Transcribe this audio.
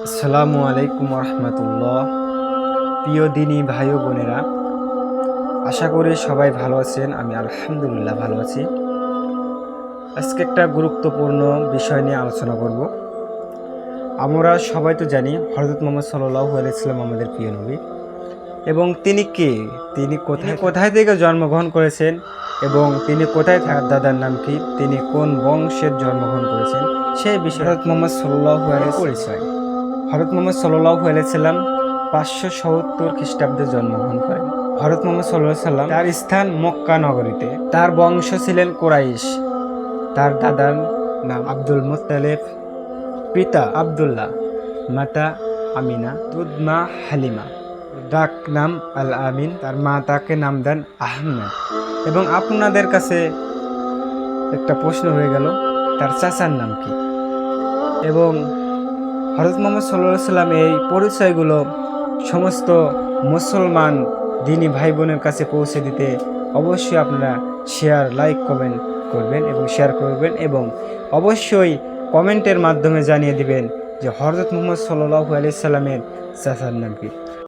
আসসালামু আলাইকুম রহমতুল্লাহ। প্রিয় দিনী ভাই ও বোনেরা, আশা করি সবাই ভালো আছেন। আমি আলহামদুলিল্লাহ ভালো আছি। আজকে একটা গুরুত্বপূর্ণ বিষয় নিয়ে আলোচনা করব। আমরা সবাই তো জানি হযরত মুহাম্মদ সাল্লাল্লাহু আলাইহি সাল্লাম আমাদের প্রিয় নবী, এবং তিনি কে, তিনি কোথায় থেকে জন্মগ্রহণ করেছেন এবং তিনি কোথায় থাকার দাদার নাম কি, তিনি কোন বংশের জন্মগ্রহণ করেছেন, সেই বিষয়ে হযরত মুহাম্মদ সাল্লাল্লাহু আলাইহি পরিচয়। হযরত মুহাম্মদ সাল্লাল্লাহু আলাইহি সাল্লাম 570 খ্রিস্টাব্দে জন্মগ্রহণ করেন। হযরত মুহাম্মদ সাল্লাল্লাহু আলাইহি সাল্লাম তার স্থান মক্কা নগরীতে। তার বংশ ছিলেন কুরাইশ। তার দাদার নাম আব্দুল মুত্তালিব, পিতা আব্দুল্লাহ, মাতা আমিনা, দুধ মা হালিমা, ডাক নাম আল আমিন। তার মা তাকে নাম দেন আহমেদ। এবং আপনাদের কাছে একটা প্রশ্ন হয়ে গেল, তার চাচার নাম কি? এবং হযরত মুহাম্মদ সাল্লাল্লাহু আলাইহি সাল্লাম এই পরিচয়গুলো সমস্ত মুসলমান দিনী ভাই বোনের কাছে পৌঁছে দিতে অবশ্যই আপনারা শেয়ার, লাইক, কমেন্ট করবেন এবং অবশ্যই কমেন্টের মাধ্যমে জানিয়ে দিবেন যে হযরত মুহাম্মদ সাল্লাল্লাহু আলাইহি সাল্লামের চাচার নাম কি।